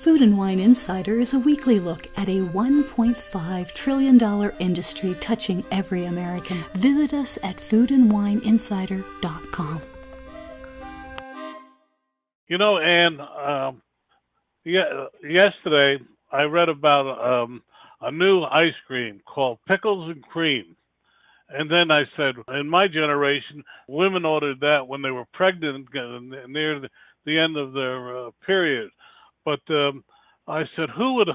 Food and Wine Insider is a weekly look at a $1.5 trillion industry touching every American. Visit us at foodandwineinsider.com. You know, Ann, yesterday I read about a new ice cream called Pickles and Cream. And then I said, in my generation, women ordered that when they were pregnant near the end of their period. But I said, who would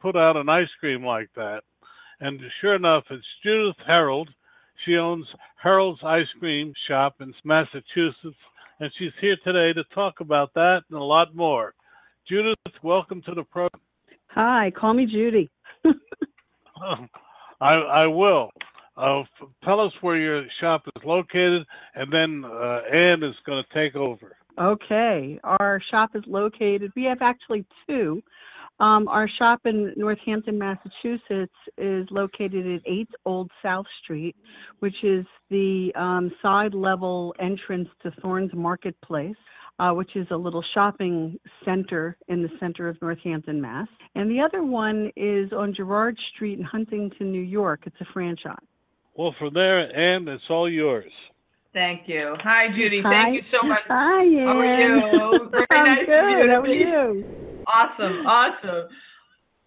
put out an ice cream like that? And sure enough, it's Judith Herrell. She owns Herrel's Ice Cream Shop in Massachusetts, and she's here today to talk about that and a lot more. Judith, welcome to the program. Hi, call me Judy. I will. Tell us where your shop is located, and then Ann is going to take over. Okay, our shop is located, we have actually two. Our shop in Northampton, Massachusetts is located at 8 Old South Street, which is the side level entrance to Thorne's Marketplace, which is a little shopping center in the center of Northampton, Mass. And the other one is on Girard Street in Huntington, New York. It's a franchise. Well, from there, Ann, it's all yours. Thank you. Hi, Judy. Hi. Thank you so much. Hi, Ann. How are you? Very I'm nice good. to meet you. How are you?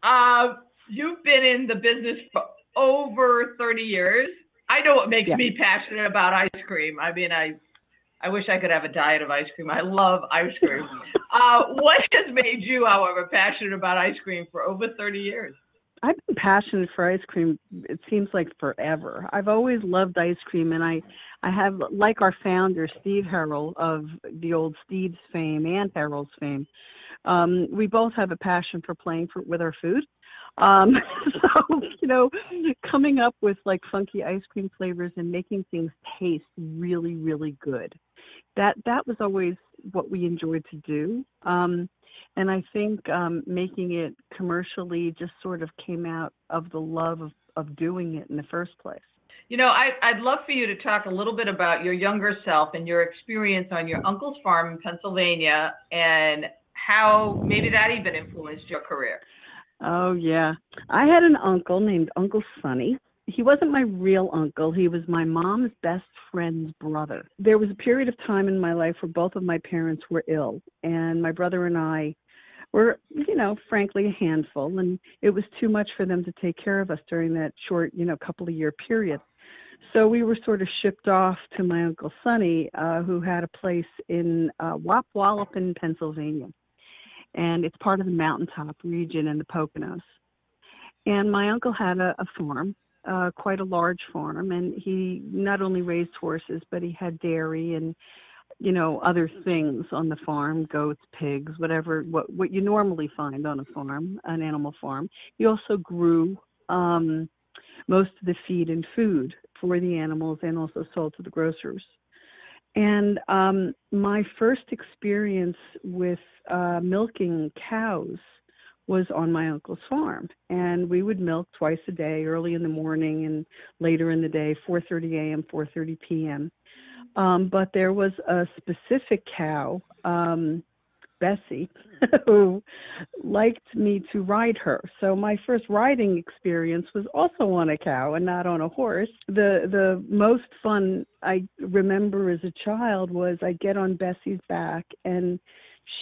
Awesome. You've been in the business for over 30 years. I know what makes me passionate about ice cream. I mean, I wish I could have a diet of ice cream. I love ice cream. What has made you, however, passionate about ice cream for over 30 years? I've been passionate for ice cream, it seems like forever. I've always loved ice cream, and I have, like our founder, Steve Herrel, of the old Steve's fame and Herrel's fame, we both have a passion for playing with our food. So, coming up with like funky ice cream flavors and making things taste really, really good. That was always what we enjoyed to do. And I think making it commercially just sort of came out of the love of doing it in the first place. I'd love for you to talk a little bit about your younger self and your experience on your uncle's farm in Pennsylvania and how maybe that even influenced your career. Oh, yeah. I had an uncle named Uncle Sonny. He wasn't my real uncle. He was my mom's best friend's brother. There was a period of time in my life where both of my parents were ill, and my brother and I were, frankly, a handful, and it was too much for them to take care of us during that short, couple of year period. So we were sort of shipped off to my Uncle Sonny, who had a place in Wallopin, Pennsylvania. And it's part of the mountaintop region in the Poconos. And my uncle had a farm, quite a large farm, and he not only raised horses, but he had dairy and, other things on the farm, goats, pigs, whatever, what you normally find on a farm, an animal farm. He also grew most of the feed and food for the animals and also sold to the grocers. And my first experience with milking cows was on my uncle's farm. And we would milk twice a day, early in the morning and later in the day, 4:30 a.m., 4:30 p.m. But there was a specific cow, Bessie, who liked me to ride her. So my first riding experience was also on a cow and not on a horse. The most fun I remember as a child was I'd get on Bessie's back and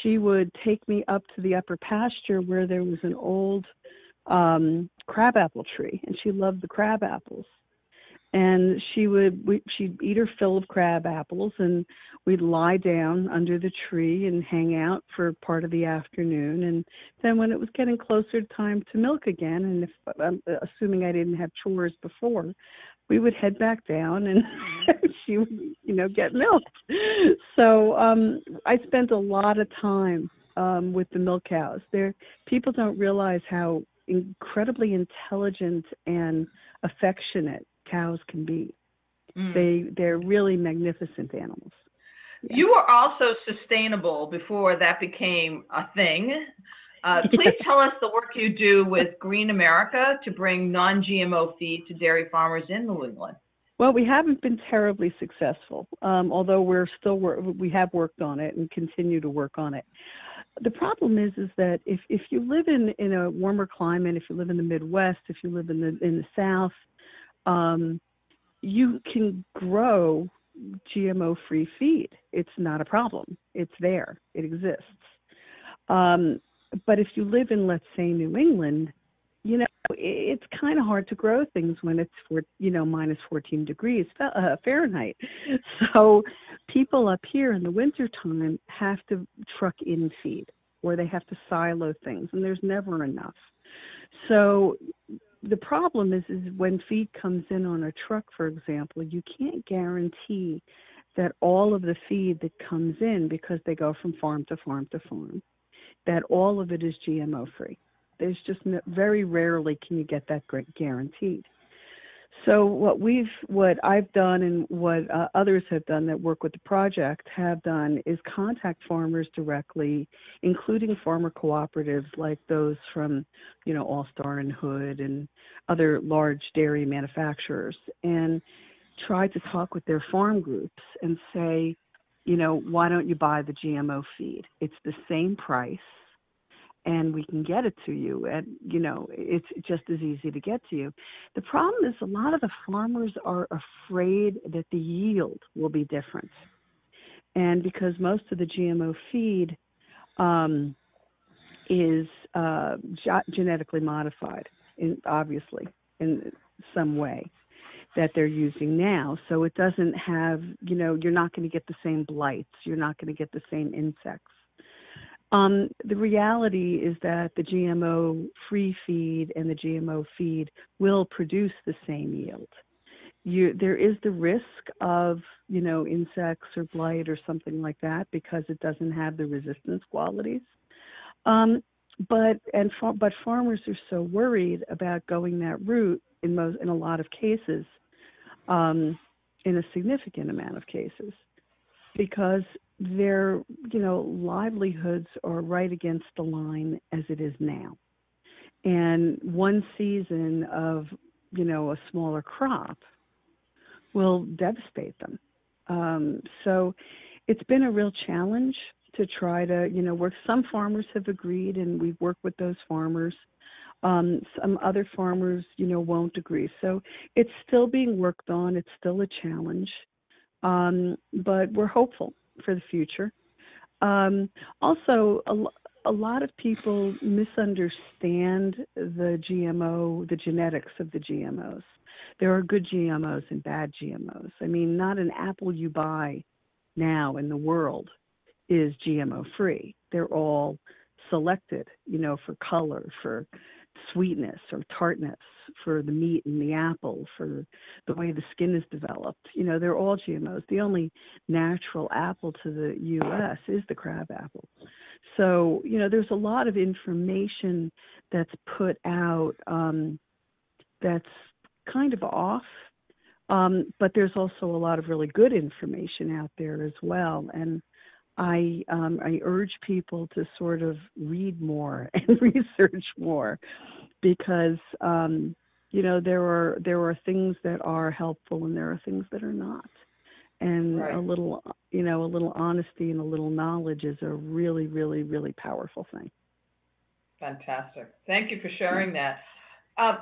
she would take me up to the upper pasture where there was an old crabapple tree, and she loved the crab apples. And she'd eat her fill of crab apples, and we'd lie down under the tree and hang out for part of the afternoon. And then when it was getting closer to time to milk again, and if assuming I didn't have chores before, we would head back down and she would, get milked. So I spent a lot of time with the milk cows. People don't realize how incredibly intelligent and affectionate cows can be. They're really magnificent animals. Yeah. You were also sustainable before that became a thing. Please tell us the work you do with Green America to bring non-GMO feed to dairy farmers in New England. Well, we haven't been terribly successful, although we have worked on it and continue to work on it. the problem is that if you live in a warmer climate, if you live in the Midwest, if you live in the South, you can grow GMO-free feed. It's not a problem. It's there. It exists. But if you live in, let's say, New England, it's kind of hard to grow things when it's minus 14 degrees Fahrenheit. So people up here in the wintertime have to truck in feed, or they have to silo things, and there's never enough. So the problem is when feed comes in on a truck, for example, you can't guarantee that all of the feed that comes in, because they go from farm to farm to farm, that all of it is GMO free. There's just very rarely can you get that guaranteed. So what I've done and what others have done that work with the project have done is contact farmers directly, including farmer cooperatives like those from, All Star and Hood and other large dairy manufacturers, and try to talk with their farm groups and say, why don't you buy the GMO feed? It's the same price, and we can get it to you, and it's just as easy to get to you. The problem is a lot of the farmers are afraid that the yield will be different, and because most of the GMO feed is genetically modified, obviously in some way that they're using now, so it doesn't have, you're not going to get the same blights, you're not going to get the same insects. The reality is that the GMO-free feed and the GMO feed will produce the same yield. There is the risk of, insects or blight or something like that because it doesn't have the resistance qualities. But farmers are so worried about going that route in a lot of cases, in a significant amount of cases, because their livelihoods are right against the line as it is now, and one season of a smaller crop will devastate them. So it's been a real challenge to try to work. Some farmers have agreed, and we've worked with those farmers. Some other farmers won't agree, so it's still being worked on. It's still a challenge, but we're hopeful for the future. Also, a lot of people misunderstand the genetics of the GMOs. There are good GMOs and bad GMOs. I mean, not an apple you buy now in the world is GMO free. They're all selected, for color, for sweetness or tartness, for the meat in the apple, for the way the skin is developed. They're all GMOs. The only natural apple to the U.S. is the crab apple. So, there's a lot of information that's put out that's kind of off, but there's also a lot of really good information out there as well. And I urge people to sort of read more and research more, because there are things that are helpful and there are things that are not. And right. a little honesty and a little knowledge is a really, really, really powerful thing. Fantastic. Thank you for sharing that.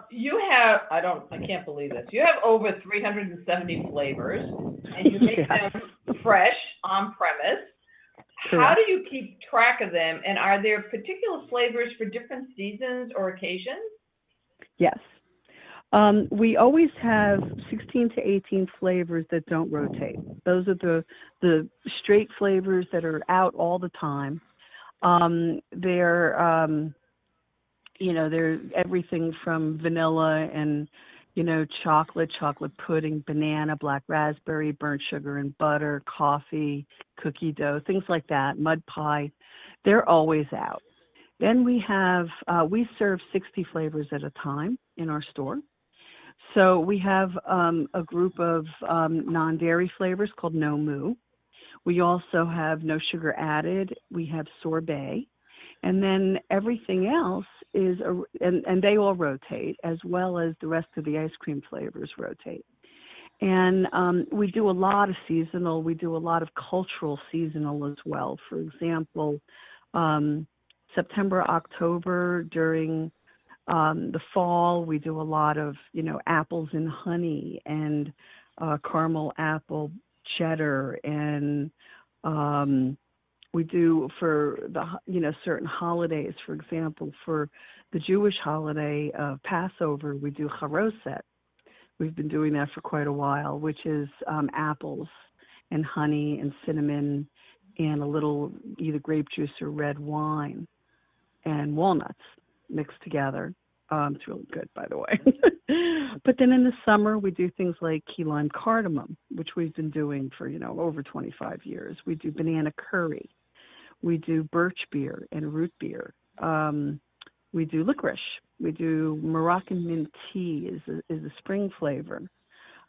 You have, I can't believe this. You have over 370 flavors, and you make them fresh on premise. Correct. How do you keep track of them? And are there particular flavors for different seasons or occasions? Yes. We always have 16 to 18 flavors that don't rotate. Those are the straight flavors that are out all the time. They're everything from vanilla and, chocolate pudding, banana, black raspberry, burnt sugar and butter, coffee, cookie dough, things like that, mud pie. They're always out. Then we have, we serve 60 flavors at a time in our store. So we have a group of non-dairy flavors called No Moo. We also have no sugar added. We have sorbet. And then everything else is, and they all rotate, as well as the rest of the ice cream flavors rotate. And we do a lot of seasonal. We do a lot of cultural seasonal as well. For example, September, October, during the fall, we do a lot of, apples and honey and caramel apple cheddar, and we do for the, certain holidays. For example, for the Jewish holiday of Passover, we do charoset. We've been doing that for quite a while, which is apples and honey and cinnamon and a little either grape juice or red wine and walnuts mixed together. It's really good, by the way. But then in the summer, we do things like key lime cardamom, which we've been doing for, over 25 years. We do banana curry. We do birch beer and root beer. We do licorice. We do Moroccan mint tea is a spring flavor.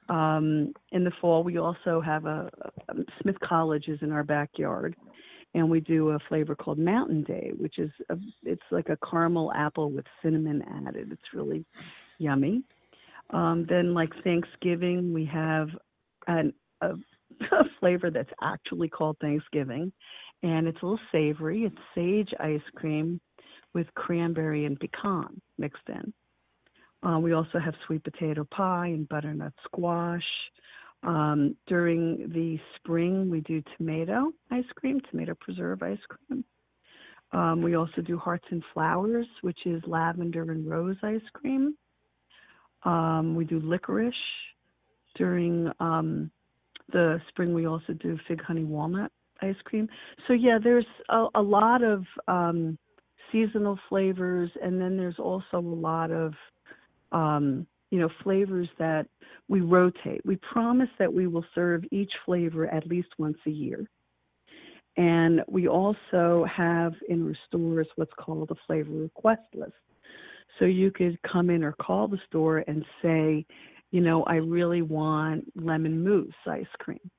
In the fall, we also have Smith College is in our backyard, and we do a flavor called Mountain Day, which is it's like a caramel apple with cinnamon added. It's really yummy. Then, like Thanksgiving, we have a flavor that's actually called Thanksgiving, and it's a little savory. It's sage ice cream with cranberry and pecan mixed in. We also have sweet potato pie and butternut squash. During the spring, we do tomato ice cream, tomato preserve ice cream. We also do hearts and flowers, which is lavender and rose ice cream. We do licorice. During the spring, we also do fig honey walnut ice cream. So yeah, there's a lot of seasonal flavors, and then there's also a lot of flavors that we rotate. We promise that we will serve each flavor at least once a year. And we also have in our stores what's called a flavor request list. So you could come in or call the store and say, I really want lemon mousse ice cream.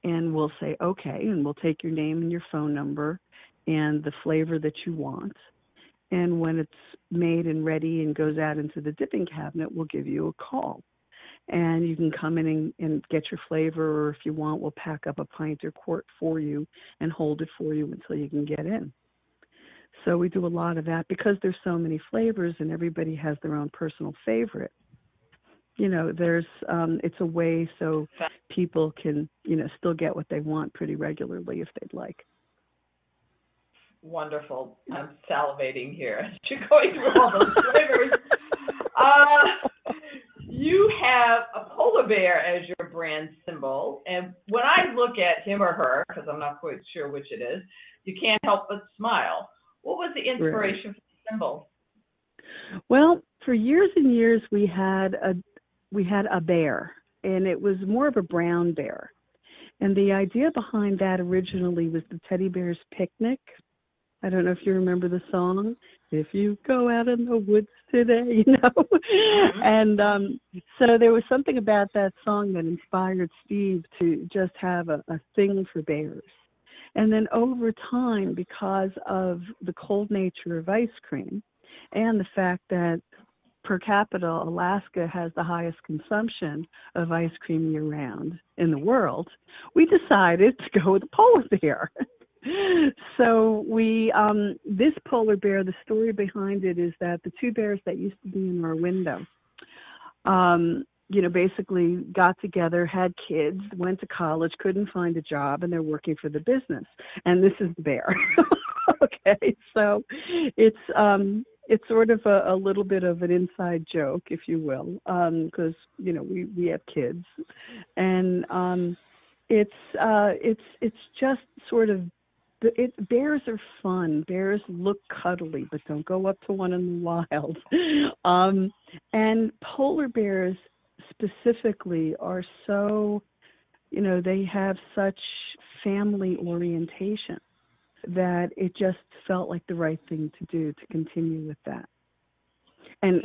And we'll say, okay, and we'll take your name and your phone number and the flavor that you want. And when it's made and ready and goes out into the dipping cabinet, we'll give you a call. And you can come in and get your flavor, or if you want, we'll pack up a pint or quart for you and hold it for you until you can get in. So we do a lot of that because there's so many flavors and everybody has their own personal favorite. There's it's a way so people can, still get what they want pretty regularly if they'd like. Wonderful. I'm salivating here as you're going through all those flavors. You have a polar bear as your brand symbol, and when I look at him or her, because I'm not quite sure which it is, you can't help but smile. What was the inspiration for the symbol? Well, for years and years, we had a bear, and it was more of a brown bear. And the idea behind that originally was the Teddy Bear's Picnic. I don't know if you remember the song, "If You Go Out in the Woods Today," Mm-hmm. And so there was something about that song that inspired Steve to just have a thing for bears. And then over time, because of the cold nature of ice cream and the fact that per capita, Alaska has the highest consumption of ice cream year-round in the world, we decided to go with a polar bear. So we, this polar bear, the story behind it is that the two bears that used to be in our window, basically got together, had kids, went to college, couldn't find a job, and they're working for the business. And this is the bear. Okay, so it's sort of a little bit of an inside joke, if you will, because we have kids, and it's just sort of. Bears are fun. Bears look cuddly, but don't go up to one in the wild. And polar bears specifically are so, they have such family orientation that it just felt like the right thing to do to continue with that. And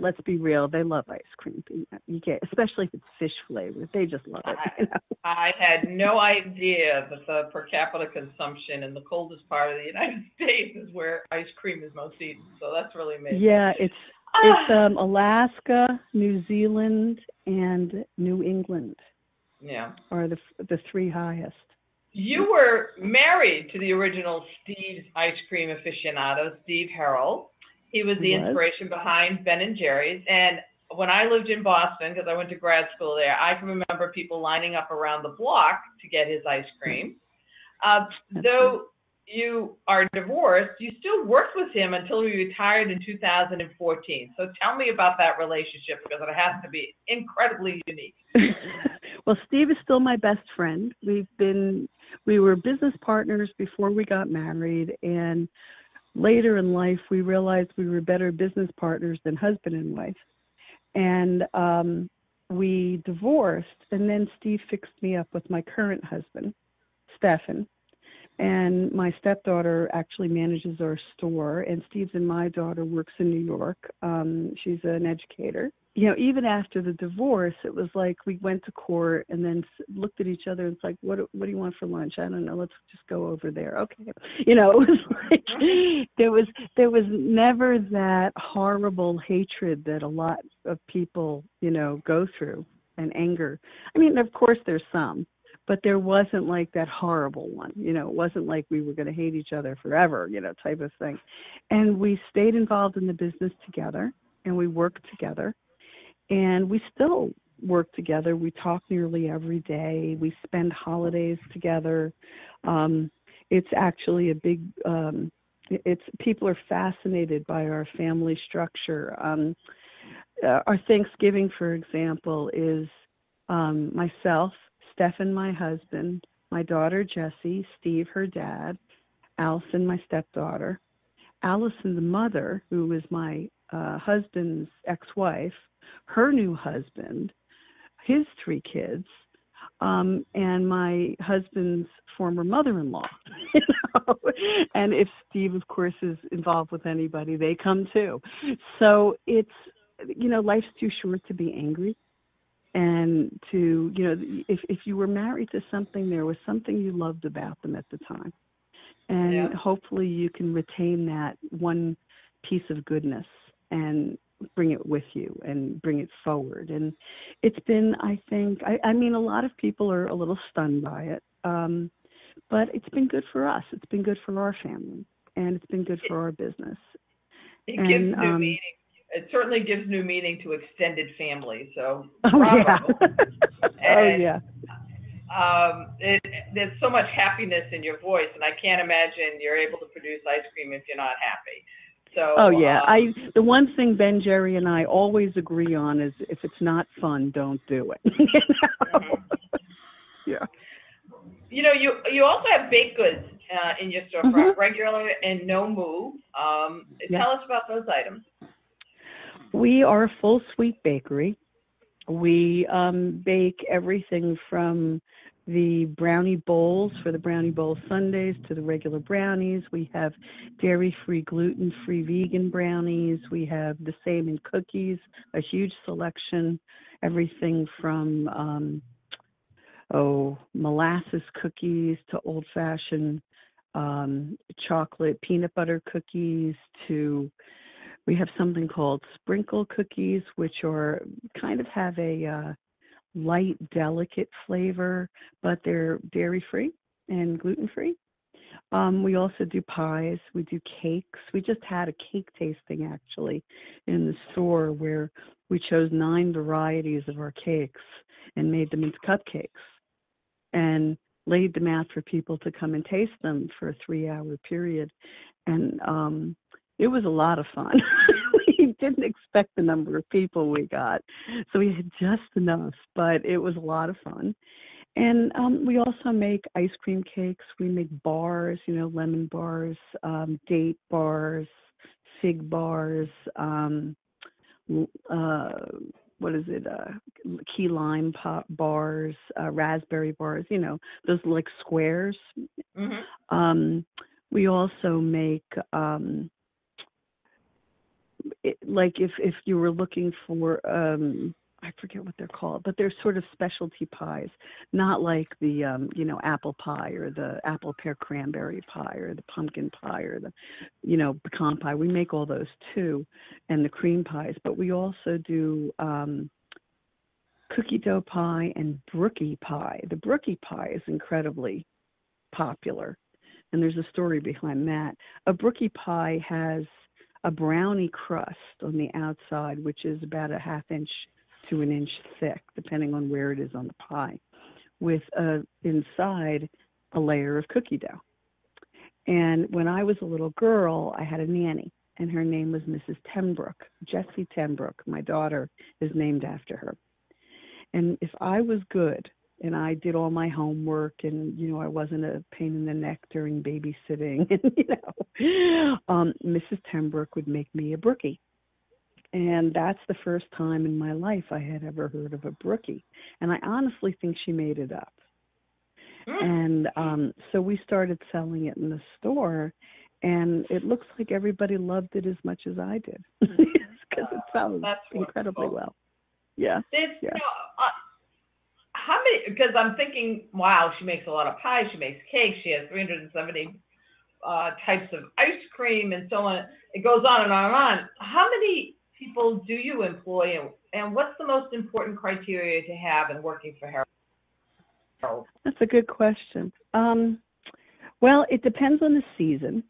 let's be real, they love ice cream. You get, especially if it's fish flavored, they just love it. I had no idea that the per capita consumption in the coldest part of the United States is where ice cream is most eaten. So that's really amazing. Yeah, it's Alaska, New Zealand, and New England. Yeah, are the three highest. you were married to the original Steve's ice cream aficionado, Steve Herrell. He was the inspiration behind Ben and Jerry's. And when I lived in Boston, because I went to grad school there, I can remember people lining up around the block to get his ice cream. Though you are divorced, you still worked with him until he retired in 2014. So tell me about that relationship, because it has to be incredibly unique. Well, Steve is still my best friend. We were business partners before we got married, and later in life we realized we were better business partners than husband and wife. And we divorced, and then Steve fixed me up with my current husband, Stefan. And my stepdaughter actually manages our store, and Steve's and my daughter works in New York. She's an educator. You know, even after the divorce, it was like we went to court and then looked at each other and it's like, what do you want for lunch? I don't know. Let's just go over there. Okay. You know, it was like there was never that horrible hatred that a lot of people, you know, go through, and anger. I mean, of course there's some, but there wasn't like that horrible one. You know, it wasn't like we were going to hate each other forever, you know, type of thing. And we stayed involved in the business together, and we worked together. And we still work together. We talk nearly every day. We spend holidays together. It's actually a big, people are fascinated by our family structure. Our Thanksgiving, for example, is myself, Stefan, my husband, my daughter, Jessie, Steve, her dad, Allison, my stepdaughter, Allison, the mother, who is my husband's ex-wife, her new husband, his 3 kids, and my husband's former mother-in-law. You know? And if Steve, of course, is involved with anybody, they come too. So it's, you know, life's too short to be angry. And to, you know, if you were married to something, there was something you loved about them at the time. And hopefully you can retain that one piece of goodness and bring it with you and bring it forward. And it's been, I think, I mean, a lot of people are a little stunned by it, but it's been good for us. It's been good for our family, and it's been good for our business. It gives new meaning. It certainly gives new meaning to extended family. So, bravo. There's so much happiness in your voice, and I can't imagine you're able to produce ice cream if you're not happy. So, the one thing Ben, Jerry, and I always agree on is if it's not fun, don't do it. You know? Yeah. You know, you also have baked goods in your storefront, regular and no moo. Tell us about those items. We are a full sweet bakery. We bake everything from the brownie bowls for the brownie bowl sundaes to the regular brownies. We have dairy-free, gluten-free, vegan brownies. We have the same in cookies, a huge selection, everything from molasses cookies to old-fashioned chocolate peanut butter cookies to, we have something called sprinkle cookies, which are kind of have a light, delicate flavor, but they're dairy-free and gluten-free. We also do pies. We do cakes. We just had a cake tasting, actually, in the store where we chose 9 varieties of our cakes and made them into cupcakes and laid them out for people to come and taste them for a 3-hour period. And it was a lot of fun. We didn't expect the number of people we got, so we had just enough, but it was a lot of fun. And we also make ice cream cakes. We make bars, you know, lemon bars, date bars, fig bars, key lime pop bars, raspberry bars, you know, those like squares. We also make like if you were looking for I forget what they're called, but they're sort of specialty pies, not like the apple pie or the apple pear cranberry pie or the pumpkin pie or the pecan pie. We make all those too, and the cream pies, but we also do cookie dough pie and brookie pie. The brookie pie is incredibly popular. And there's a story behind that. A brookie pie has a brownie crust on the outside, which is about a half inch to an inch thick, depending on where it is on the pie, with inside a layer of cookie dough. And when I was a little girl, I had a nanny, and her name was Mrs. Tenbrook. Jessie Tenbrook, my daughter, is named after her. And if I was good and I did all my homework and, I wasn't a pain in the neck during babysitting, and, Mrs. Tenbrook would make me a brookie. And that's the first time in my life I had ever heard of a brookie. And I honestly think she made it up. And so we started selling it in the store, and it looks like everybody loved it as much as I did, because it sounds incredibly well. Yeah. How many, because I'm thinking, wow, she makes a lot of pies, she makes cakes, she has 370 types of ice cream and so on. It goes on and on and on. How many people do you employ, and what's the most important criteria to have in working for Herrel? That's a good question. Well, it depends on the season.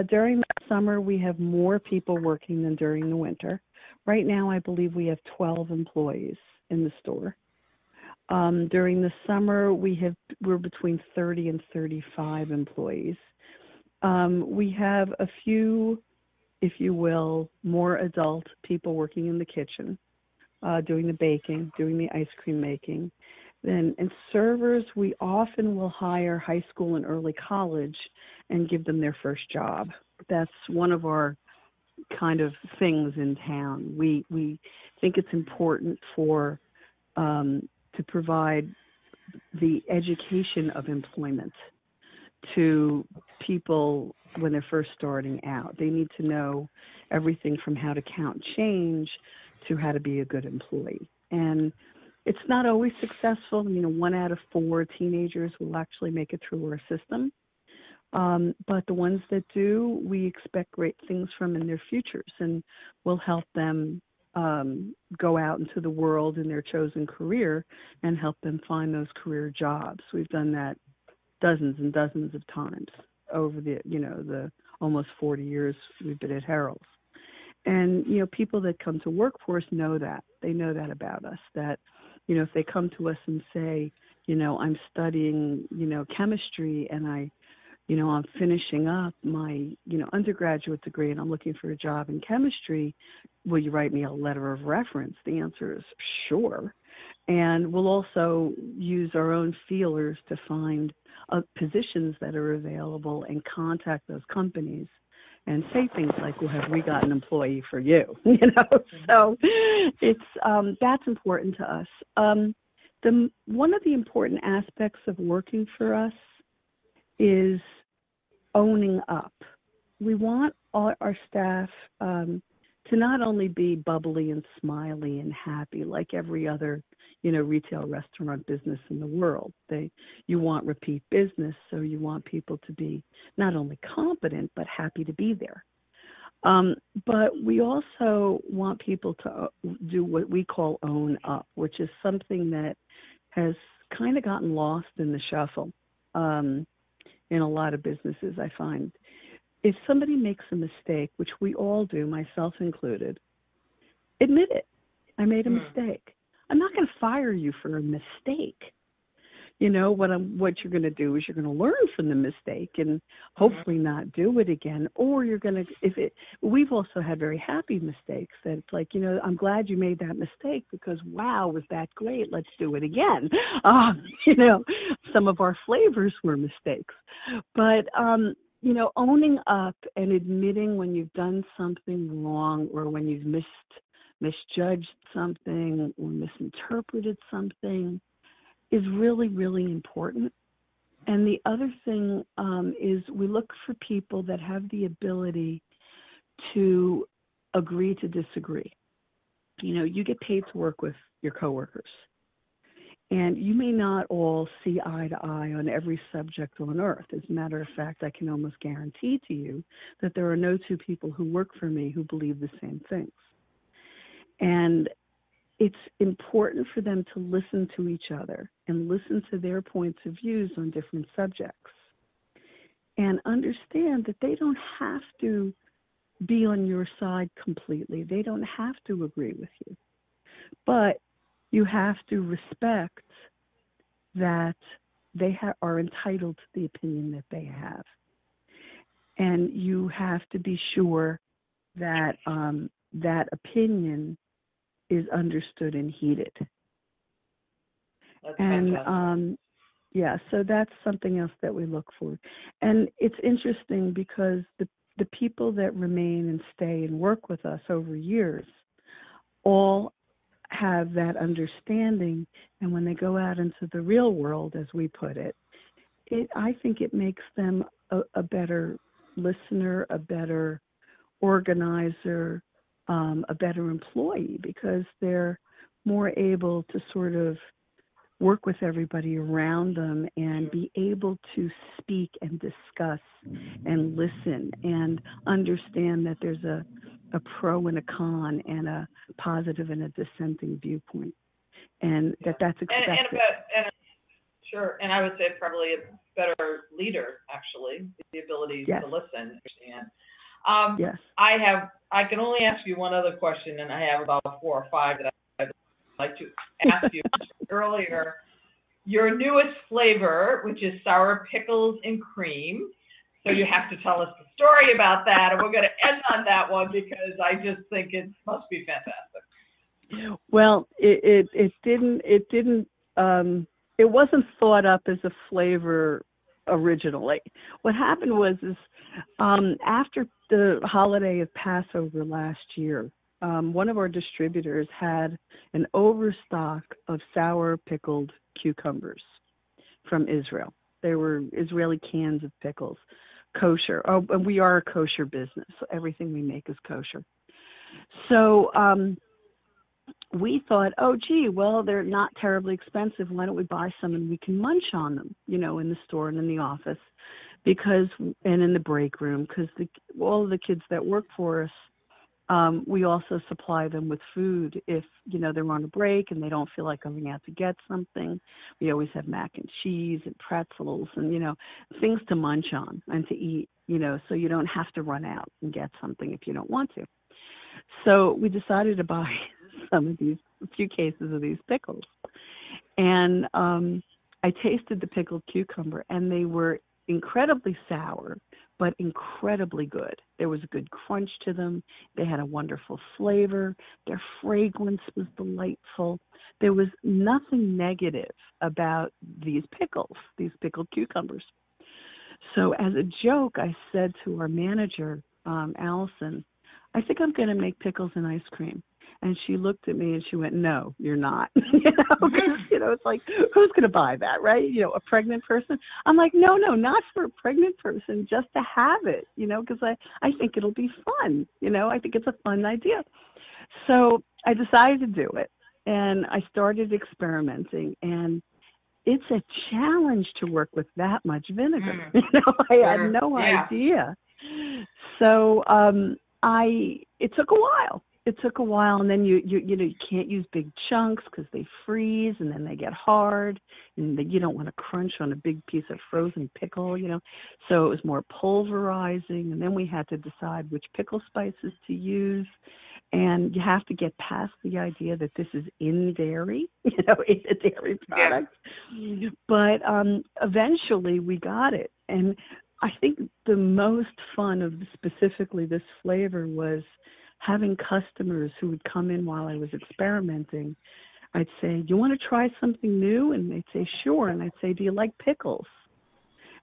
During the summer, we have more people working than during the winter. Right now, I believe we have 12 employees in the store. During the summer, we're between 30 and 35 employees. We have a few, if you will, more adult people working in the kitchen, doing the baking, doing the ice cream making. And servers, we often will hire high school and early college and give them their first job. That's one of our kind of things in town. We think it's important to provide the education of employment to people when they're first starting out. They need to know everything from how to count change to how to be a good employee. And it's not always successful. 1 out of 4 teenagers will actually make it through our system. But the ones that do, we expect great things from in their futures, and we'll help them go out into the world in their chosen career and help them find those career jobs. We've done that dozens and dozens of times over the almost 40 years we've been at Herrel's. And, people that come to work for us know that. They know that about us, that, if they come to us and say, I'm studying, chemistry, and I'm finishing up my, undergraduate degree and I'm looking for a job in chemistry, will you write me a letter of reference? The answer is sure. And we'll also use our own feelers to find positions that are available and contact those companies and say things like, well, have we got an employee for you? So it's that's important to us. One of the important aspects of working for us is owning up. We want our staff to not only be bubbly and smiley and happy like every other, retail restaurant business in the world. You want repeat business, so you want people to be not only competent but happy to be there. But we also want people to do what we call own up, which is something that has kind of gotten lost in the shuffle in a lot of businesses, I find. If somebody makes a mistake, which we all do, myself included, admit it. I made a mistake. I'm not going to fire you for a mistake. What you're going to do is you're going to learn from the mistake and hopefully not do it again. Or you're going to, we've also had very happy mistakes that it's like, I'm glad you made that mistake because, wow, was that great? Let's do it again. Some of our flavors were mistakes. But, owning up and admitting when you've done something wrong or when you've misjudged something or misinterpreted something is really, really important. And the other thing is we look for people that have the ability to agree to disagree. You get paid to work with your coworkers. And you may not all see eye to eye on every subject on earth. As a matter of fact, I can almost guarantee to you that there are no two people who work for me who believe the same things. And it's important for them to listen to each other and listen to their points of views on different subjects. and understand that they don't have to be on your side completely. They don't have to agree with you. But you have to respect that they are entitled to the opinion that they have. And you have to be sure that that opinion is understood and heeded. That's And fantastic. yeah, so that's something else that we look for. And it's interesting because the people that remain and stay and work with us over years all have that understanding. And when they go out into the real world, as we put it, I think it makes them a better listener, a better organizer, a better employee, because they're more able to sort of work with everybody around them and be able to speak and discuss and listen and understand that there's a pro and a con and a positive and a dissenting viewpoint, and that's expected. Sure, and I would say probably a better leader, actually, the ability Yes. to listen, understand. Yes. I can only ask you one other question, and I have about 4 or 5 that I'd like to ask you earlier. Your newest flavor, which is sour pickles and cream. So you have to tell us the story about that, and we're going to end on that one because I just think it must be fantastic. Well, it wasn't thought up as a flavor originally. What happened was after the holiday of Passover last year, one of our distributors had an overstock of sour pickled cucumbers from Israel. They were Israeli cans of pickles, kosher. Oh, and we are a kosher business, so everything we make is kosher. So we thought, oh, gee, well, they're not terribly expensive. Why don't we buy some and we can munch on them, in the store and in the office, and in the break room, because all of the kids that work for us, we also supply them with food if, they're on a break and they don't feel like going out to get something. We always have mac and cheese and pretzels and, things to munch on and to eat, so you don't have to run out and get something if you don't want to. So we decided to buy a few cases of these pickles. And I tasted the pickled cucumber, and they were incredibly sour, but incredibly good. There was a good crunch to them. They had a wonderful flavor. Their fragrance was delightful. There was nothing negative about these pickles, these pickled cucumbers. So as a joke, I said to our manager, Allison, I think I'm going to make pickles and ice cream. And she looked at me and she went, no, you're not. It's like, who's going to buy that, right? A pregnant person. I'm like, no, not for a pregnant person, just to have it, because I think it'll be fun. I think it's a fun idea. So I decided to do it, and I started experimenting, and it's a challenge to work with that much vinegar. I had no idea. So it took a while. And then you can't use big chunks because they freeze and then they get hard, and you don't want to crunch on a big piece of frozen pickle, So it was more pulverizing, and then we had to decide which pickle spices to use. And you have to get past the idea that this is in dairy, it's a dairy product. Yeah. But eventually we got it. And I think the most fun of specifically this flavor was having customers who would come in while I was experimenting. I'd say, do you want to try something new? And they'd say, sure. And I'd say, do you like pickles?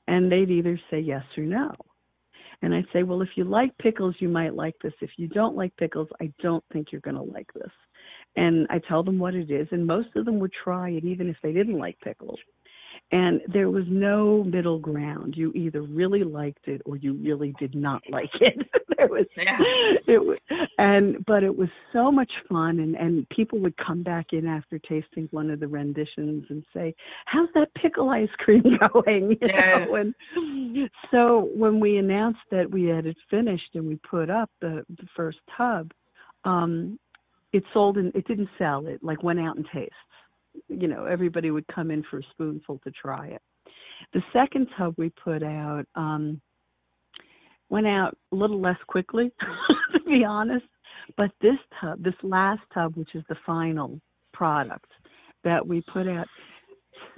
And they'd either say yes or no. And I'd say, well, if you like pickles, you might like this. If you don't like pickles, I don't think you're going to like this. And I tell them what it is. And most of them would try it, even if they didn't like pickles. And there was no middle ground. You either really liked it or you really did not like it. But it was so much fun, and people would come back in after tasting one of the renditions and say, how's that pickle ice cream going? And so when we announced that we had it finished and we put up the first tub, it sold, and it didn't sell. It went out in taste. Everybody would come in for a spoonful to try it. The second tub we put out went out a little less quickly, to be honest. But this last tub, which is the final product that we put out,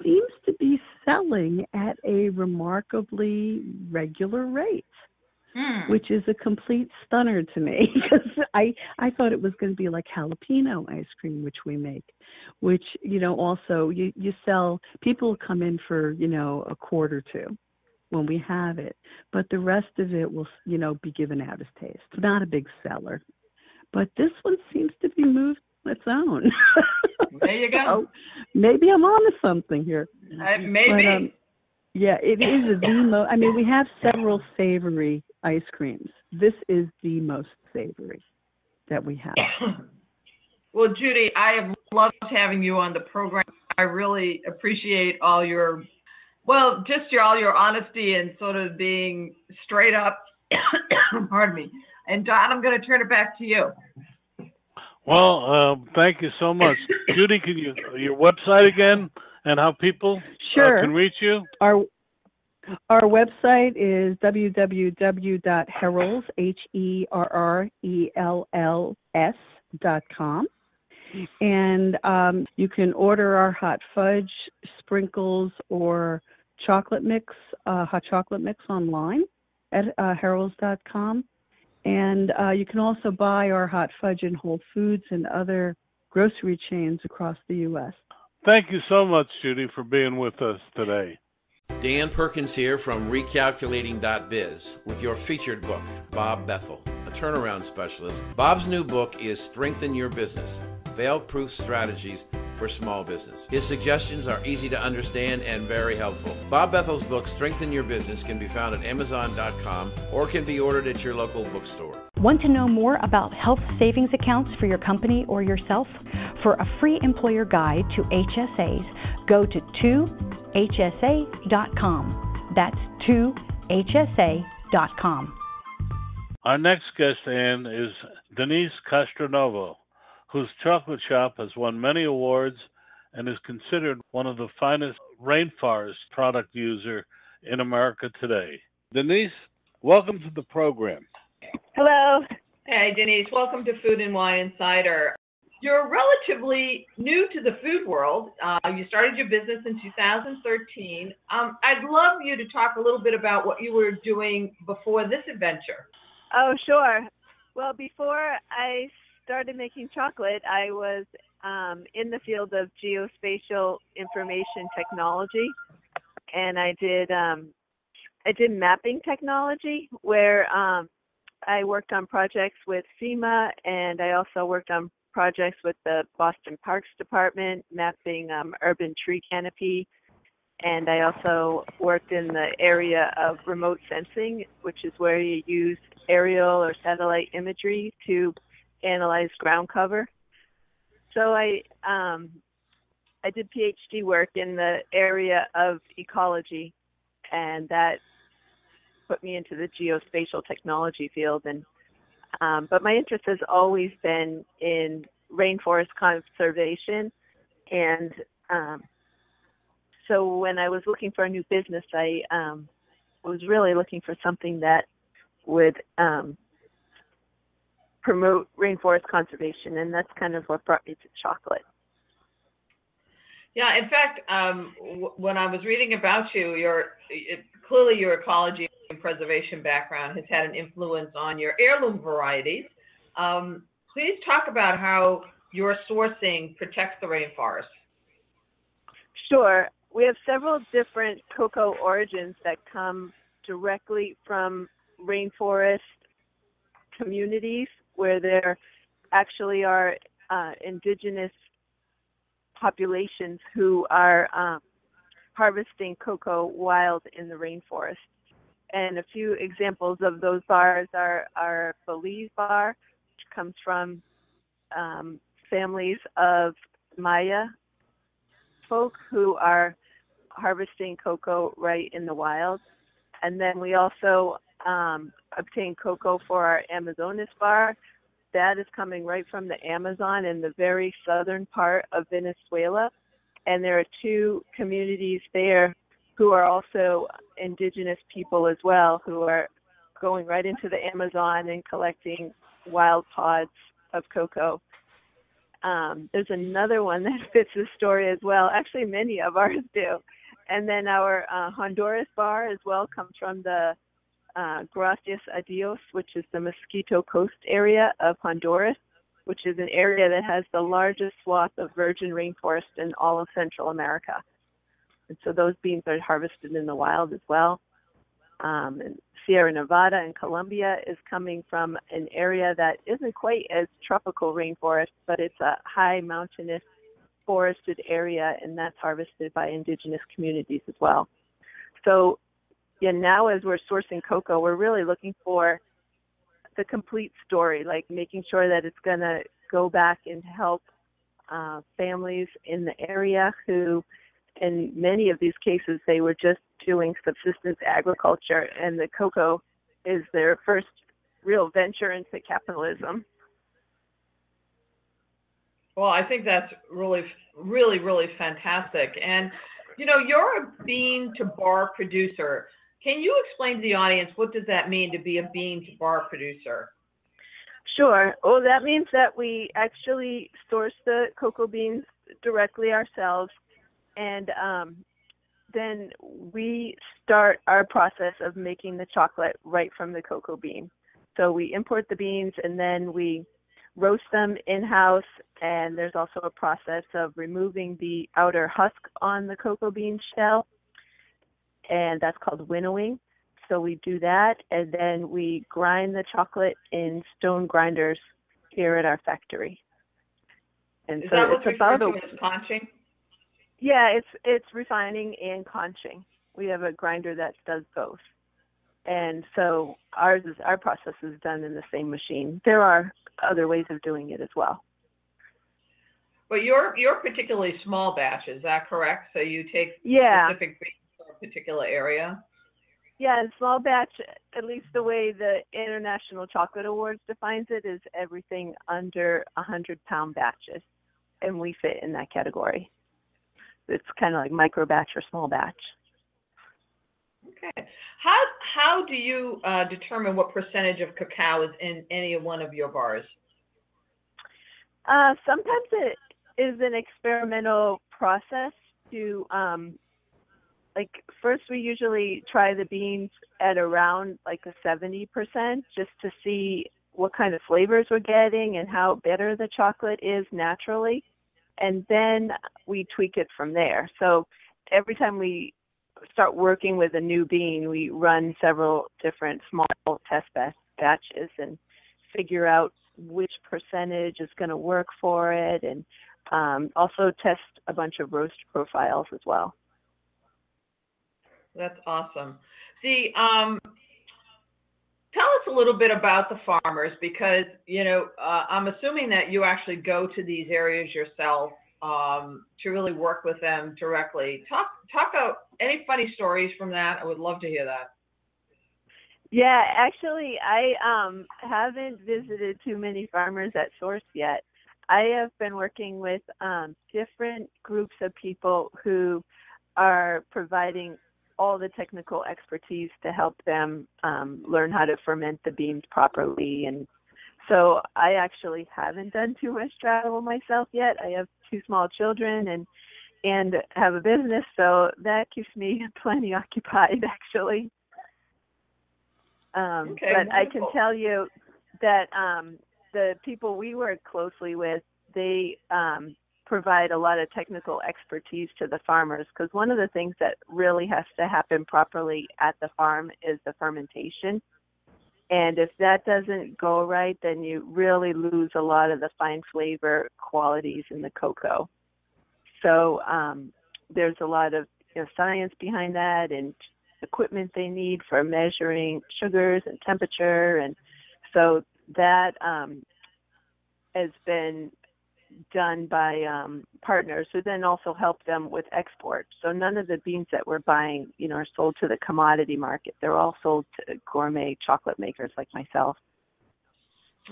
seems to be selling at a remarkably regular rate, which is a complete stunner to me, because I thought it was going to be like jalapeno ice cream, which we make, which, also you sell, people come in for, a quart or two when we have it, but the rest of it will, be given out as taste. It's not a big seller, but this one seems to be moved on its own. There you go. So maybe I'm on to something here. Maybe. But, yeah, it is the most, we have several savory ice creams. This is the most savory that we have. Well, Judy, I have loved having you on the program. I really appreciate all your, all your honesty and sort of being straight up. Pardon me. And Don, I'm going to turn it back to you. Well, thank you so much. Judy, can your website again and how people can reach you? Our website is www.herrels, HERRELLS.com. And you can order our hot fudge, sprinkles, or chocolate mix, hot chocolate mix online at herrels.com. And you can also buy our hot fudge in Whole Foods and other grocery chains across the U.S. Thank you so much, Judy, for being with us today. Dan Perkins here from Recalculating.biz with your featured book, Bob Bethel, a turnaround specialist. Bob's new book is Strengthen Your Business, Fail-Proof Strategies for Small Business. His suggestions are easy to understand and very helpful. Bob Bethel's book, Strengthen Your Business, can be found at Amazon.com or can be ordered at your local bookstore. Want to know more about health savings accounts for your company or yourself? For a free employer guide to HSAs, go to 2hsa.com. That's 2hsa.com. Our next guest, Ann, is Denise Castronovo, whose chocolate shop has won many awards and is considered one of the finest rainforest product user in America today. Denise, welcome to the program. Hello. Hey, Denise. Welcome to Food and Wine Insider. You're relatively new to the food world. You started your business in 2013. I'd love you to talk a little bit about what you were doing before this adventure. Oh, sure. Well, before I started making chocolate, I was in the field of geospatial information technology, and I did mapping technology, where I worked on projects with FEMA, and I also worked on projects with the Boston Parks Department, mapping urban tree canopy, and I also worked in the area of remote sensing, which is where you use aerial or satellite imagery to analyze ground cover. So I did PhD work in the area of ecology, and that put me into the geospatial technology field. And but my interest has always been in rainforest conservation, and so when I was looking for a new business, I was really looking for something that would promote rainforest conservation, and that's kind of what brought me to chocolate. Yeah, in fact, when I was reading about you, clearly your ecology and preservation background has had an influence on your heirloom varieties. Please talk about how your sourcing protects the rainforest. Sure. We have several different cocoa origins that come directly from rainforest communities, where there actually are indigenous populations who are harvesting cocoa wild in the rainforest. And a few examples of those bars are Belize bar, which comes from families of Maya folk who are harvesting cocoa right in the wild. And then we also obtain cocoa for our Amazonas bar. That is coming right from the Amazon in the very southern part of Venezuela. And there are two communities there who are also indigenous people as well, who are going right into the Amazon and collecting wild pods of cocoa. There's another one that fits the story as well. Actually, many of ours do. And then our Honduras bar as well comes from the Gracias a Dios, which is the Mosquito Coast area of Honduras, which is an area that has the largest swath of virgin rainforest in all of Central America. And so those beans are harvested in the wild as well. And Sierra Nevada in Colombia is coming from an area that isn't quite as tropical rainforest, but it's a high mountainous forested area, and that's harvested by indigenous communities as well. So yeah, now as we're sourcing cocoa, we're really looking for the complete story, like making sure that it's going to go back and help families in the area who, in many of these cases, they were just doing subsistence agriculture, and the cocoa is their first real venture into capitalism. Well, I think that's really, really, really fantastic. And, you know, you're a bean to bar producer. Can you explain to the audience, what does that mean to be a bean to bar producer? Sure. Well, that means that we actually source the cocoa beans directly ourselves, and then we start our process of making the chocolate right from the cocoa bean. So we import the beans, and then we roast them in-house, and there's also a process of removing the outer husk on the cocoa bean shell, and that's called winnowing. So we do that, and then we grind the chocolate in stone grinders here at our factory. And Is so that what's it's about referred to as conching? Yeah, it's refining and conching. We have a grinder that does both. And so our process is done in the same machine. There are other ways of doing it as well. But you're particularly small batch, is that correct? So you take specific beans for a particular area? Yeah, and small batch, at least the way the International Chocolate Awards defines it, is everything under 100-pound batches, and we fit in that category. It's kind of like micro batch or small batch. Okay. How do you determine what percentage of cacao is in any one of your bars? Sometimes it is an experimental process to, like, first we usually try the beans at around like a 70% just to see what kind of flavors we're getting and how bitter the chocolate is naturally. And then we tweak it from there. So every time we start working with a new bean, we run several different small test batches and figure out which percentage is going to work for it, and also test a bunch of roast profiles as well. That's awesome. See, tell us a little bit about the farmers, because, you know, I'm assuming that you actually go to these areas yourself to really work with them directly. Talk about any funny stories from that. I would love to hear that. Yeah, actually, I haven't visited too many farmers at Source yet. I have been working with different groups of people who are providing all the technical expertise to help them learn how to ferment the beans properly. And so I actually haven't done too much travel myself yet. I have 2 small children and have a business, so that keeps me plenty occupied, actually. Okay, but wonderful. I can tell you that the people we work closely with, they provide a lot of technical expertise to the farmers, because one of the things that really has to happen properly at the farm is the fermentation. And if that doesn't go right, then you really lose a lot of the fine flavor qualities in the cocoa. So there's a lot of science behind that, and equipment they need for measuring sugars and temperature. And so that has been done by partners who then also help them with export. So none of the beans that we're buying, are sold to the commodity market. They're all sold to gourmet chocolate makers like myself.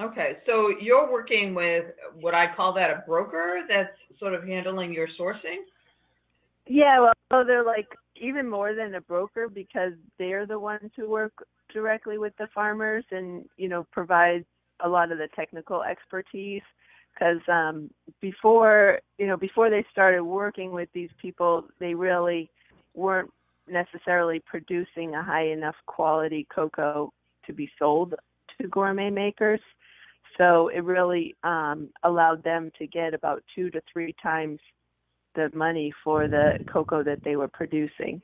Okay, so you're working with, would I call that a broker that's sort of handling your sourcing? Yeah, well, they're like even more than a broker, because they're the ones who work directly with the farmers and, provide a lot of the technical expertise. Because before they started working with these people, they really weren't necessarily producing a high enough quality cocoa to be sold to gourmet makers. So it really allowed them to get about 2 to 3 times the money for the cocoa that they were producing.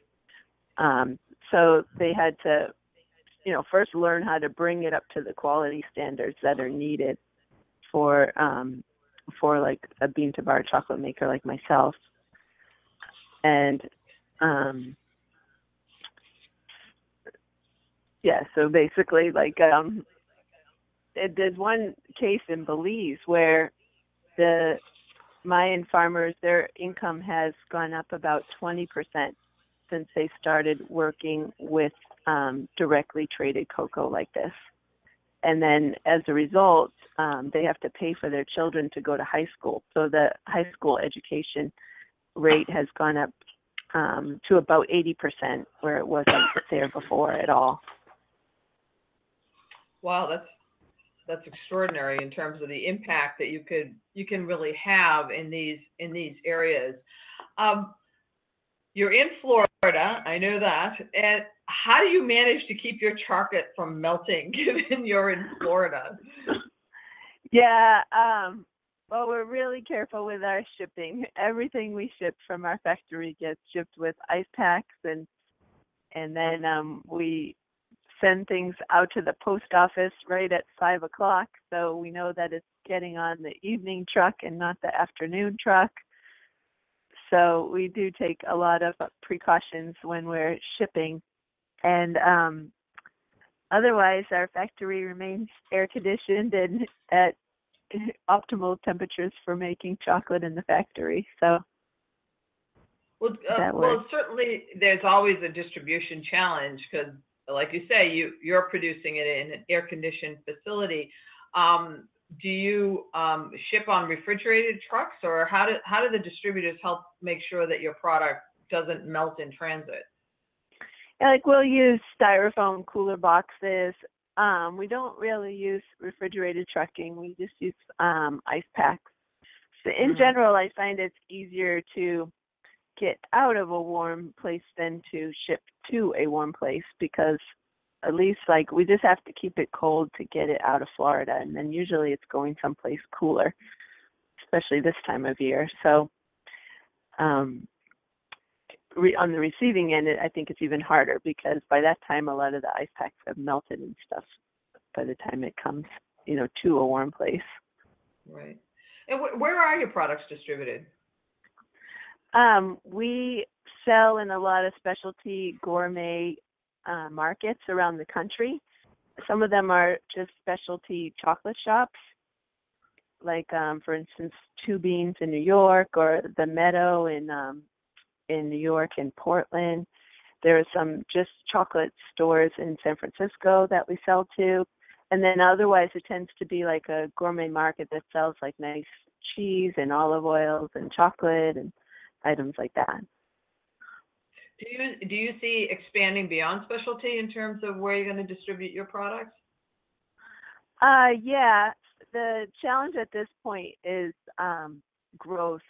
So they had to, first learn how to bring it up to the quality standards that are needed for like a bean to bar chocolate maker like myself. And so basically, like, there's one case in Belize where the Mayan farmers, their income has gone up about 20% since they started working with directly traded cocoa like this. And then as a result, they have to pay for their children to go to high school. So the high school education rate has gone up to about 80%, where it wasn't there before at all. Wow, that's extraordinary in terms of the impact that you can really have in these areas. You're in Florida, I know that. And how do you manage to keep your chocolate from melting given you're in Florida? Yeah, well, we're really careful with our shipping. Everything we ship from our factory gets shipped with ice packs, and then we send things out to the post office right at 5 o'clock, so we know that it's getting on the evening truck and not the afternoon truck. So we do take a lot of precautions when we're shipping. And otherwise, our factory remains air conditioned and at optimal temperatures for making chocolate in the factory. So well, certainly there's always a distribution challenge because, like you say, you're producing it in an air-conditioned facility. Do you ship on refrigerated trucks, or how do the distributors help make sure that your product doesn't melt in transit? Yeah, like we'll use styrofoam cooler boxes. We don't really use refrigerated trucking. We just use ice packs. So in general, I find it's easier to get out of a warm place than to ship to a warm place, because at least like we just have to keep it cold to get it out of Florida, and then usually it's going someplace cooler, especially this time of year. So on the receiving end, I think it's even harder, because by that time a lot of the ice packs have melted and stuff by the time it comes, to a warm place. Right. And where are your products distributed? We sell in a lot of specialty gourmet markets around the country. Some of them are just specialty chocolate shops, like for instance, Two Beans in New York, or the Meadow in New York and Portland. There are some just chocolate stores in San Francisco that we sell to, and then otherwise it tends to be like a gourmet market that sells like nice cheese and olive oils and chocolate and items like that. Do you see expanding beyond specialty in terms of where you're going to distribute your products? Yeah. The challenge at this point is growth.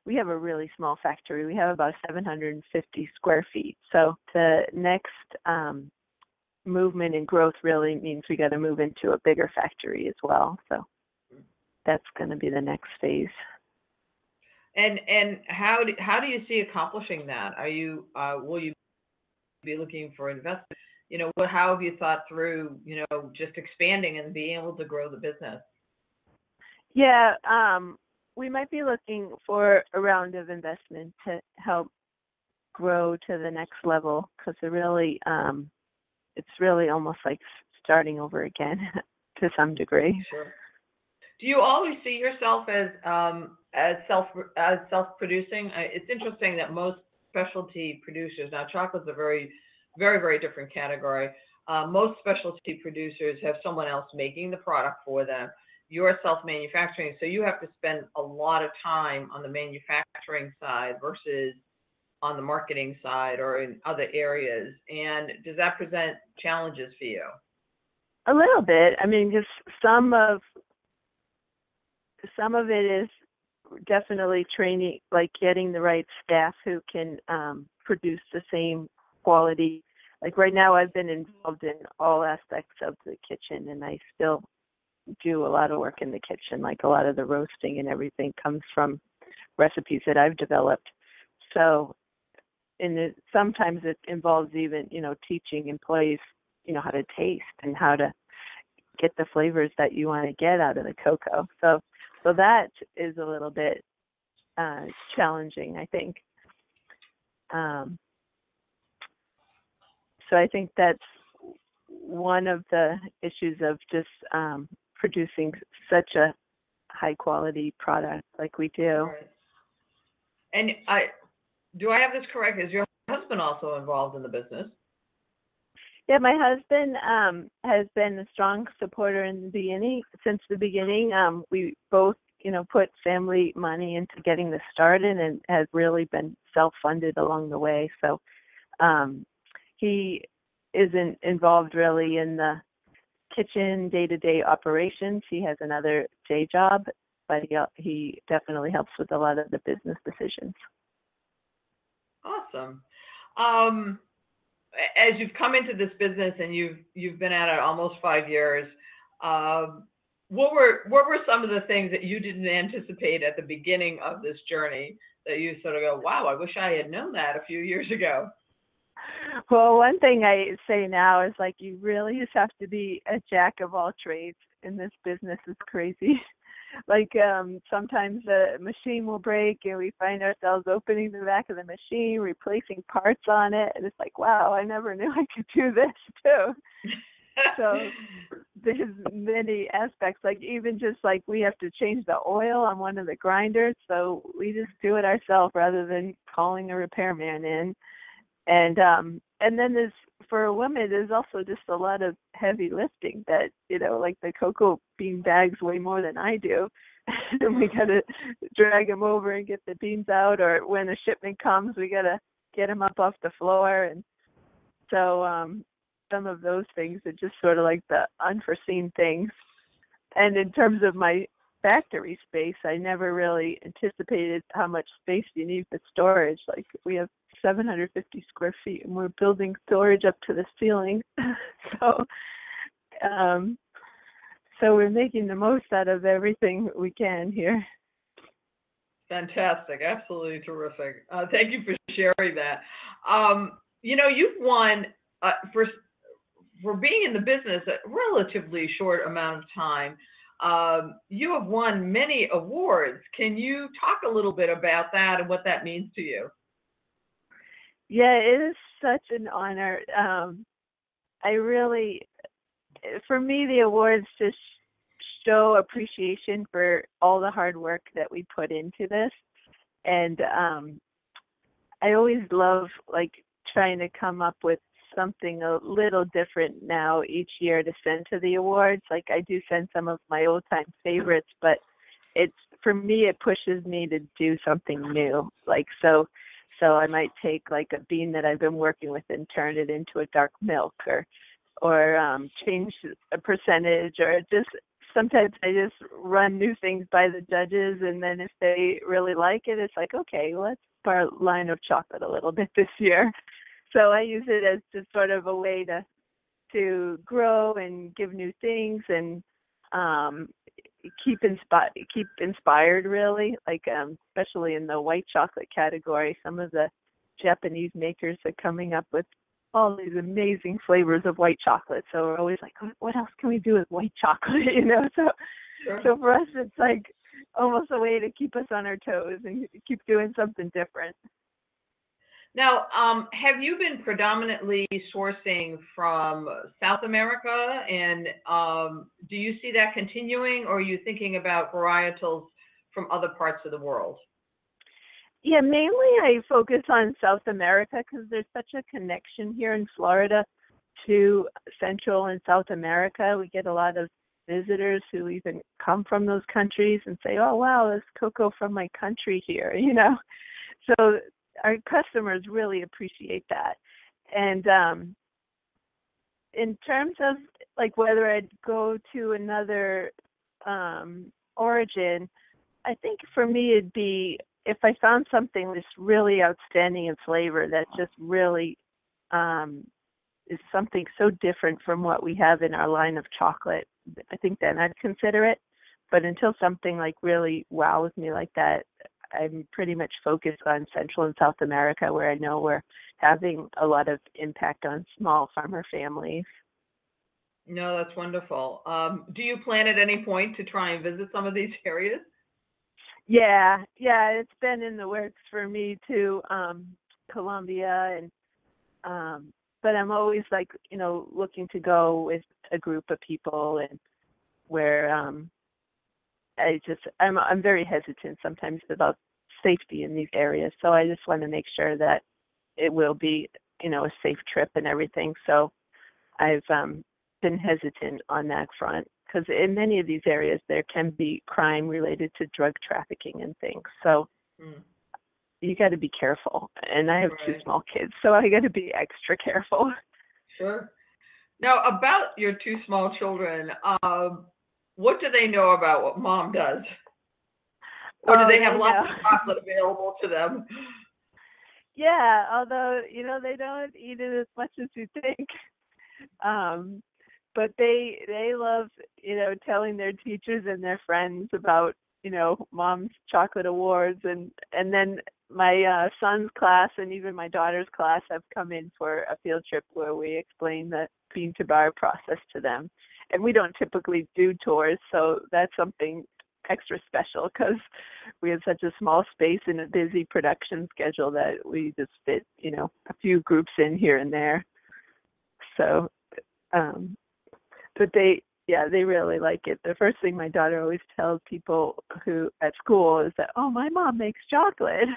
We have a really small factory. We have about 750 square feet. So the next movement in growth really means we got to move into a bigger factory as well. So that's going to be the next phase. And how do you see accomplishing that? Will you be looking for investment? How have you thought through, just expanding and being able to grow the business? Yeah, we might be looking for a round of investment to help grow to the next level, because it's really almost like starting over again to some degree. Sure. Do you always see yourself as self-producing? It's interesting that most specialty producers, now chocolate's a very, very, very different category. Most specialty producers have someone else making the product for them. You're self-manufacturing, so you have to spend a lot of time on the manufacturing side versus on the marketing side or in other areas. And does that present challenges for you? A little bit. I mean, just some of it is definitely training, like getting the right staff who can produce the same quality. Like right now, I've been involved in all aspects of the kitchen, and I still do a lot of work in the kitchen. Like a lot of the roasting and everything comes from recipes that I've developed. So, sometimes it involves even, teaching employees, how to taste and how to get the flavors that you want to get out of the cocoa. So that is a little bit challenging, I think. So I think that's one of the issues of just producing such a high quality product like we do. Right. And do I have this correct? Is your husband also involved in the business? Yeah, my husband has been a strong supporter since the beginning. We both, put family money into getting this started and has really been self-funded along the way. So he isn't involved really in the kitchen day-to-day operations. He has another day job, but he definitely helps with a lot of the business decisions. Awesome. As you've come into this business and you've been at it almost 5 years, what were some of the things that you didn't anticipate at the beginning of this journey that you sort of go, wow, I wish I had known that a few years ago? Well, one thing I say now is like you really just have to be a jack of all trades in this business. It's crazy. Like sometimes the machine will break and we find ourselves opening the back of the machine, replacing parts on it, and it's like, wow, I never knew I could do this too. So there's many aspects, like even just like we have to change the oil on one of the grinders, so we just do it ourselves rather than calling a repairman in. And then for a woman, there's also just a lot of heavy lifting that, like the cocoa bean bags weigh more than I do. And we got to drag them over and get the beans out, or when a shipment comes, we got to get them up off the floor. And so some of those things are just sort of like the unforeseen things. And in terms of my factory space, I never really anticipated how much space you need for storage. Like we have 750 square feet and we're building storage up to the ceiling. So we're making the most out of everything we can here. Fantastic. Absolutely terrific. Thank you for sharing that. You've won for being in the business a relatively short amount of time. You have won many awards. Can you talk a little bit about that and what that means to you? Yeah, it is such an honor. For me, the awards just show appreciation for all the hard work that we put into this. And I always love trying to come up with something a little different now each year to send to the awards. Like I do send some of my old time favorites, but for me, it pushes me to do something new. So I might take a bean that I've been working with and turn it into a dark milk, or change a percentage, or just sometimes I just run new things by the judges, and then if they really like it, it's like, okay, let's up our line of chocolate a little bit this year. So I use it as just sort of a way to grow and give new things and keep inspired really, especially in the white chocolate category. Some of the Japanese makers are coming up with all these amazing flavors of white chocolate. So we're always like, what else can we do with white chocolate? So Sure. So for us, it's like almost a way to keep us on our toes and keep doing something different. Now, have you been predominantly sourcing from South America, and do you see that continuing, or are you thinking about varietals from other parts of the world? Yeah, mainly I focus on South America because there's such a connection here in Florida to Central and South America. We get a lot of visitors who even come from those countries and say, oh, wow, there's cocoa from my country here, So our customers really appreciate that. And in terms of like whether I'd go to another origin, I think for me it'd be if I found something that's really outstanding in flavor that just really is something so different from what we have in our line of chocolate. I think then I'd consider it. But until something like really wows me like that, I'm pretty much focused on Central and South America, where I know we're having a lot of impact on small farmer families. No, that's wonderful. Do you plan at any point to try and visit some of these areas? Yeah, it's been in the works for me to Colombia, and but I'm always like, looking to go with a group of people, and where I'm very hesitant sometimes about safety in these areas. So I just want to make sure that it will be, a safe trip and everything. So I've been hesitant on that front because in many of these areas there can be crime related to drug trafficking and things. So you got to be careful. And I have two small kids, so I got to be extra careful. Sure. Now, about your two small children, what do they know about what Mom does? Or do they have lots of chocolate available to them? Yeah, although, they don't eat it as much as you think. But they love, telling their teachers and their friends about, Mom's chocolate awards. And then my son's class and even my daughter's class have come in for a field trip where we explain the bean to bar process to them. And we don't typically do tours, so that's something extra special because we have such a small space and a busy production schedule that we just fit, a few groups in here and there. So, but they really like it. The first thing my daughter always tells people who at school is that, oh, my mom makes chocolate.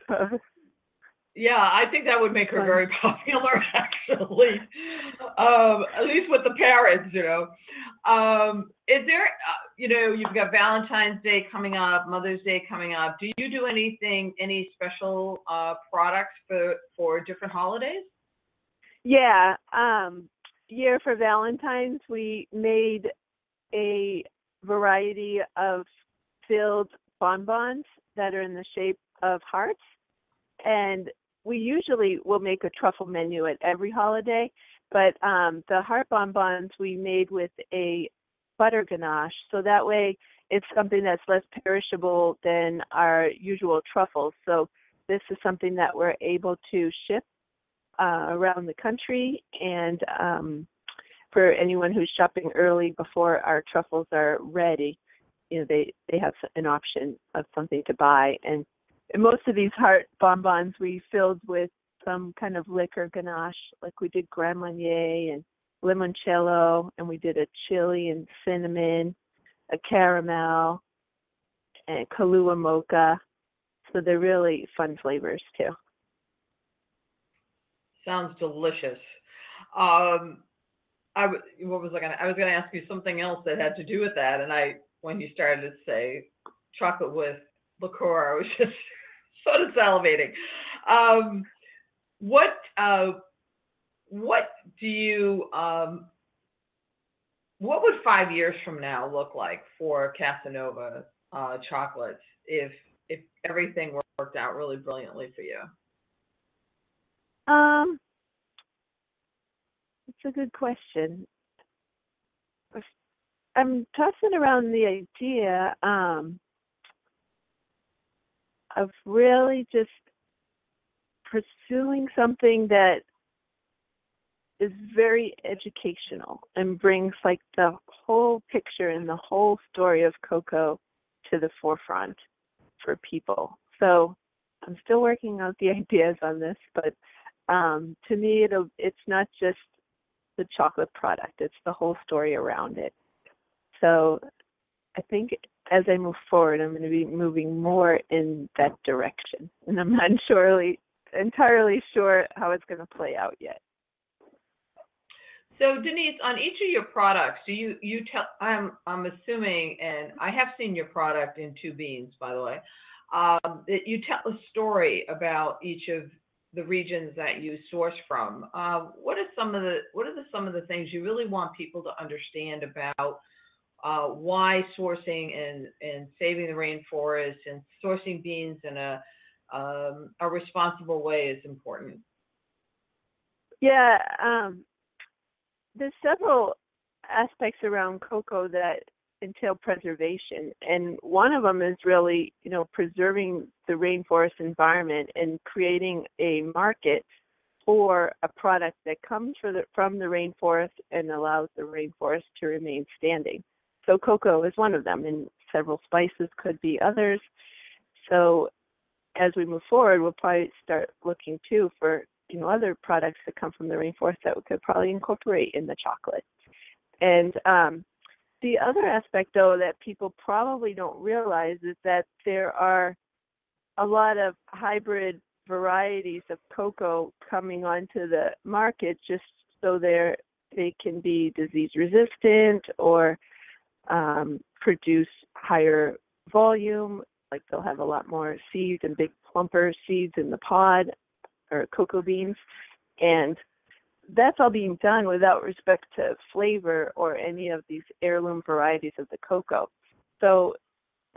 So, yeah, I think that would make her very popular, actually, at least with the parents, Is there, you've got Valentine's Day coming up, Mother's Day coming up. Do you do any special products for different holidays? Yeah. For Valentine's, we made a variety of filled bonbons that are in the shape of hearts. And we usually will make a truffle menu at every holiday, but the heart bonbons we made with a butter ganache, so that way it's something that's less perishable than our usual truffles. So this is something that we're able to ship around the country, and for anyone who's shopping early before our truffles are ready, they have an option of something to buy. And most of these heart bonbons we filled with some kind of liquor ganache, like we did Grand Marnier and limoncello, and we did a chili and cinnamon, a caramel, and Kahlua mocha. So they're really fun flavors too. Sounds delicious. I was going to ask you something else that had to do with that, and when you started to say chocolate with liqueur, I was just sort of salivating. What do you what would 5 years from now look like for Castronovo chocolates if everything worked out really brilliantly for you? It's a good question. I'm tossing around the idea of really just pursuing something that is very educational and brings like the whole picture and the whole story of cocoa to the forefront for people. So I'm still working out the ideas on this, but to me, it's not just the chocolate product, it's the whole story around it. So I think as I move forward, I'm going to be moving more in that direction. And I'm not entirely sure how it's going to play out yet. So Denise, on each of your products, do you tell, I'm assuming, and I have seen your product in two beans, by the way. that you tell a story about each of the regions that you source from. What are some of the things you really want people to understand about why sourcing and saving the rainforest and sourcing beans in a responsible way is important? Yeah, there's several aspects around cocoa that entail preservation, and one of them is really, preserving the rainforest environment and creating a market for a product that comes from the rainforest and allows the rainforest to remain standing. So cocoa is one of them, and several spices could be others. So as we move forward, we'll probably start looking too for other products that come from the rainforest that we could probably incorporate in the chocolate. And the other aspect, though, that people probably don't realize is that there are a lot of hybrid varieties of cocoa coming onto the market just so they can be disease resistant or produce higher volume, like they'll have a lot more seeds and big plumper seeds in the pod or cocoa beans. And that's all being done without respect to flavor or any of these heirloom varieties of the cocoa. So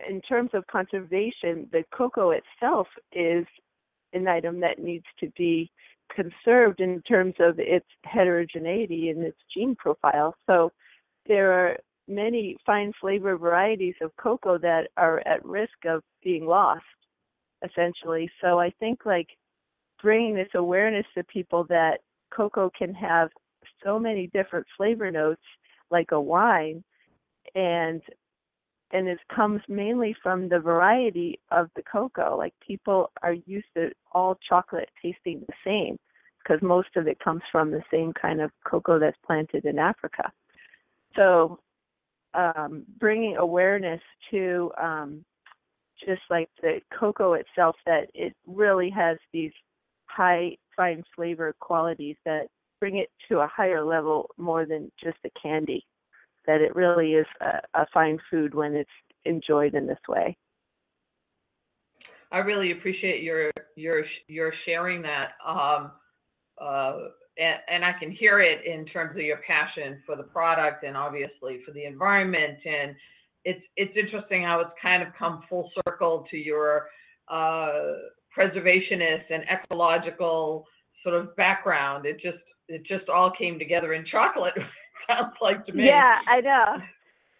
in terms of conservation, the cocoa itself is an item that needs to be conserved in terms of its heterogeneity and its gene profile. So there are many fine flavor varieties of cocoa that are at risk of being lost, essentially. So I think bringing this awareness to people that cocoa can have so many different flavor notes like a wine, and it comes mainly from the variety of the cocoa. Like, people are used to all chocolate tasting the same because most of it comes from the same kind of cocoa that's planted in Africa. So bringing awareness to just like the cocoa itself, that it really has these high fine flavor qualities that bring it to a higher level more than just a candy, that it really is a fine food when it's enjoyed in this way. I really appreciate your sharing that, and I can hear it in terms of your passion for the product and obviously for the environment. And it's interesting how it's kind of come full circle to your preservationist and ecological sort of background. It just all came together in chocolate. Sounds like to me. Yeah, I know.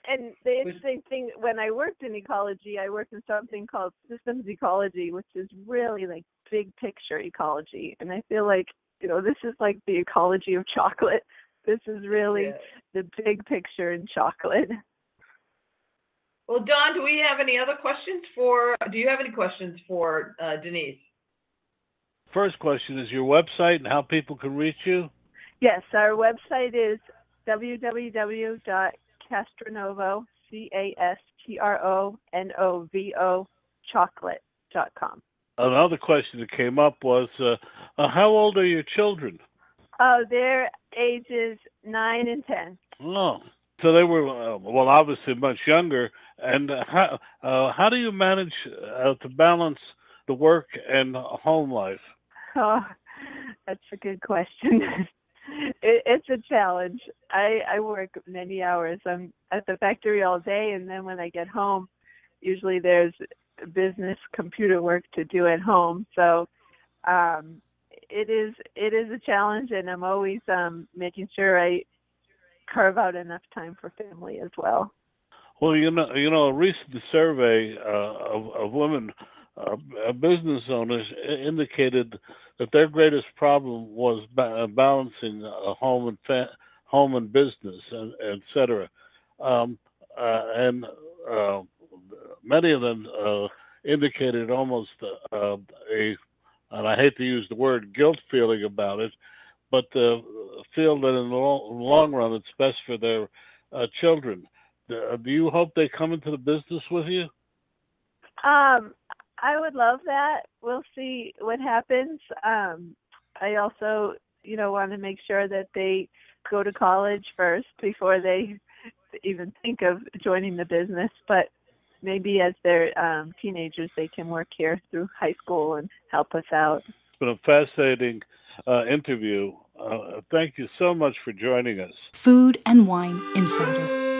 And the interesting thing, when I worked in ecology, I worked in something called systems ecology, which is really like big picture ecology. And I feel like, this is like the ecology of chocolate. This is really the big picture in chocolate. Well, Dawn, do you have any questions for Denise? First question is your website and how people can reach you. Yes, our website is www.castronovo, CASTRONOVO chocolate.com. Another question that came up was, how old are your children? Oh, they're ages 9 and 10. Oh, so they were, obviously much younger. And how do you manage to balance the work and home life? Oh, that's a good question. It's a challenge. I work many hours. I'm at the factory all day, and then when I get home, usually there's business computer work to do at home. So it is a challenge, and I'm always making sure I carve out enough time for family as well. Well, a recent survey of women business owners indicated that their greatest problem was balancing home and business, and et cetera. And many of them indicated almost and I hate to use the word guilt feeling about it, but feel that in the long run it's best for their children. Do you hope they come into the business with you? I would love that. We'll see what happens. I also, want to make sure that they go to college first before they even think of joining the business. But maybe as they're teenagers, they can work here through high school and help us out. It's been a fascinating interview. Thank you so much for joining us. Food and Wine Insider.